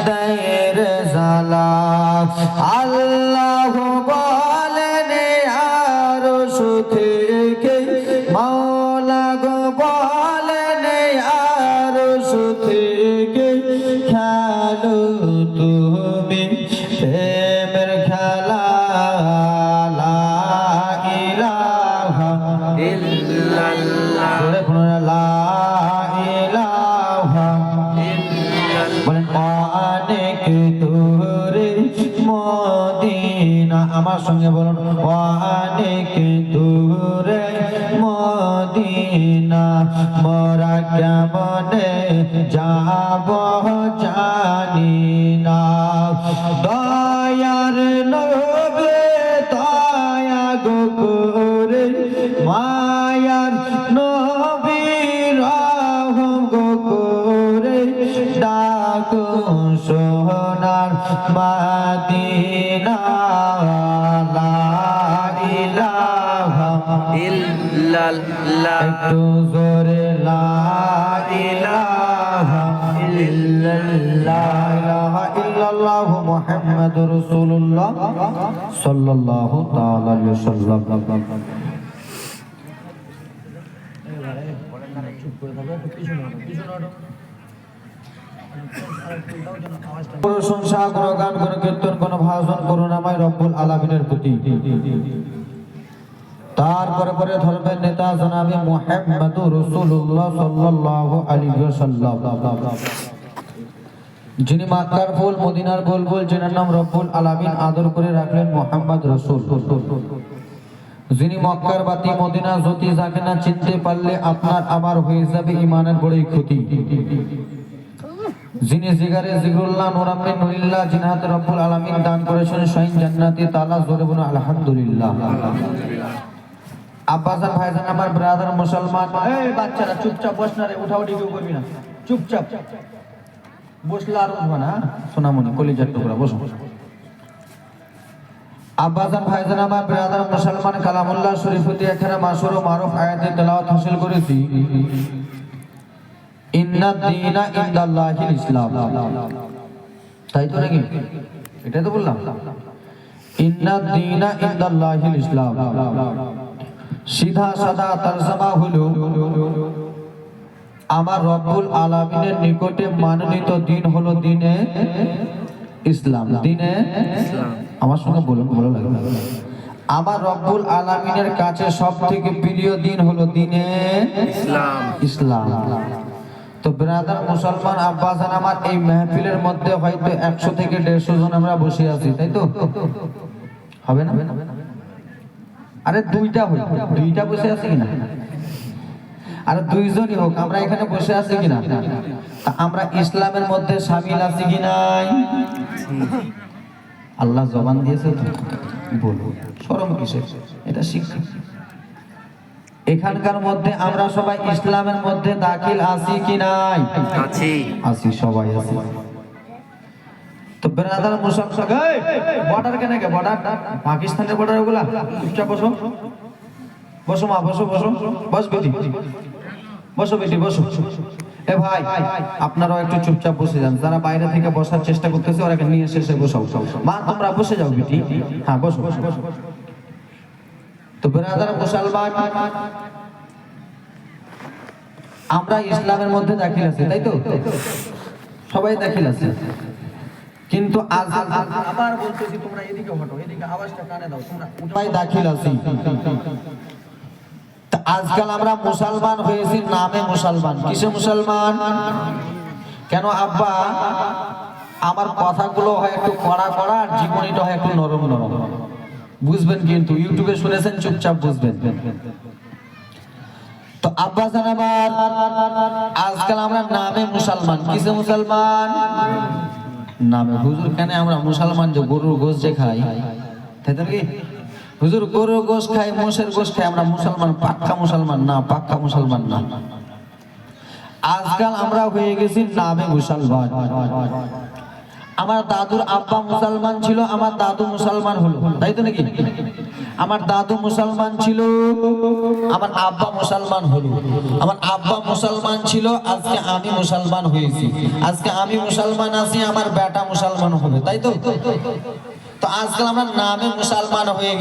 দের জালা আল্লাহ বলেন আরশ থেকে মাওলা গো বলেন আরশ থেকে খেলো তুমি প্রেমের খেলা লা ইলাহা ইল্লাল্লাহ লা ইলাহা বলেন অনেক দূরে মদিনা আমার সঙ্গে বলুন অনেক দূরে মদিনা মোরা কেমনে যাব জানি না দয়ার নবে দয়া গো করে মায়ার নবী রহম গো করে ডাকো সোনার মদিনা লা ইলাহা ইল্লাল্লাহ একটু জোরে লা ইলাহা ইল্লাল্লাহ ইলাহা ইল্লাল্লাহ মুহাম্মাদুর রাসূলুল্লাহ সাল্লাল্লাহু তাআলা আলাইহি ওয়াসাল্লাম প্রশংসা করো গান করো কীর্তন করো ভাষণ করো নামায় রব্বুল আলামিনের প্রতি তারপরে পরে ধর্মের নেতা জনাবে মুহাম্মদুর রাসূলুল্লাহ সাল্লাল্লাহু আলাইহি ওয়াসাল্লাম যিনি মক্কার ফুল মদিনার বুলবুল যিনার নাম রব্বুল আলামিন আদর করে রাখলেন মুহাম্মদ রাসূল যিনি মক্কার বাতি মদিনার জ্যোতি যাকে না চিনতে পারলে আপনার আমার হয়ে যাবে ঈমানের বড়ই ক্ষতি যিনি জিগারে জিগরুল্লাহ নূরাম্মে নুরিল্লাহ যিনি হাতে রব্বুল আলামিন দান করেছেন শাইন জান্নাতি তাআলা জোরে বলুন আলহামদুলিল্লাহ আব্বাজান ভাইজান আমার ব্রাদার মুসলমান এই বাচ্চারা চুপচাপ বস না রে উঠাউঠি কেউ করবি না চুপচাপ বসলা আর উঠবা না সোনামণি কলিজার টুকরা বসো আব্বাজান ভাইজান আমার ব্রাদার মুসলমান কালামুল্লাহ শরীফতে এখানে মাসুর ও মারুফ আয়াতে তেলাওয়াত হাসিল করেছি ইন্না দীনা ইনদাল্লাহিল ইসলাম তাই তো নাকি এটাই তো বললাম ইন্না দীনা ইনদাল্লাহিল ইসলাম সিধা সাদা তরজমা হলো আমার রব্বুল আলামিনের নিকটে মানোনীত দিন হলো দিনে ইসলাম দিনে ইসলাম আমার সঙ্গে বলুন ভালো লাগবে আমার রব্বুল আলামিনের কাছে সবথেকে প্রিয় দিন হলো দিনে ইসলাম ইসলাম তো ব্রাদার মুসলমান আব্বাজান আমার এই মাহফিলের মধ্যে হয়তো 100 থেকে 150 জন আমরা বসে আছি তাই তো হবে না আরে দুইটা বসে আছি কিনা আরে দুইজনই হোক আমরা এখানে বসে আছি কিনা আমরা ইসলামের মধ্যে শামিল আছি কি নাই আল্লাহ জবান দিয়েছে তো বলো শরম কিসের এটা শিক্ষা এখানকার মধ্যে আমরা সবাই ইসলামের মধ্যে দাখিল আছি কি নাই আছি সবাই আছি তো ব্রাদার মুসলমান এই বর্ডার কেন কে বর্ডার পাকিস্তানের বর্ডার ওগুলা চুপচাপ বসো বসো মা বসো বসো বস বেটি বসো বেটি বসো এ ভাই আপনারাও একটু চুপচাপ বসে যান যারা বাইরে থেকে বসার চেষ্টা করতেছে ওরাকে নিয়ে এসে বসাও মা তোমরা বসে যাও বেটি হ্যাঁ বসো তো ব্রাদার মুসলমান আমরা ইসলামের মধ্যে দাখিল আছি তাই তো সবাই দাখিল আছে কিন্তু আবার বলতেছি তোমরা এদিকে হটো এদিকে আওয়াজটা কানে দাও তোমরা সবাই দাখিল আছি তা আজকাল আমরা মুসলমান হয়েছি নামে মুসলমান কিসে মুসলমান কেন আব্বা আমার কথাগুলো হয় একটু কড়া কড়া আর জীবনীটা হয় একটু নরম নরম বুঝবেন কিন্তু ইউটিউবে শুনেছেন চুপচাপ বুঝবেন তো আব্বা জান আমার আজকাল আমরা নামে মুসলমান কিসে মুসলমান নামে হুজুর কেন আমরা মুসলমান যে গরুর গোশত যে খাই তাই তো কি হুজুর গরুর গোশত খাই মোষের গোশত খাই আমরা মুসলমান পাক্কা মুসলমান না আজকাল আমরা হয়ে গেছি নামে মুসলমান আমার দাদুর আব্বা মুসলমান ছিল, আমার দাদু মুসলমান হলো, তাই তো নাকি? আমার দাদু মুসলমান ছিল, আমার আব্বা মুসলমান হলো। আমার আব্বা মুসলমান ছিল, আজকে আমি মুসলমান হয়েছি। আজকে আমি মুসলমান আছি, আমার বেটা মুসলমান হবে, তাই তো? তো আজকাল আমরা নামে মুসলমান হয়ে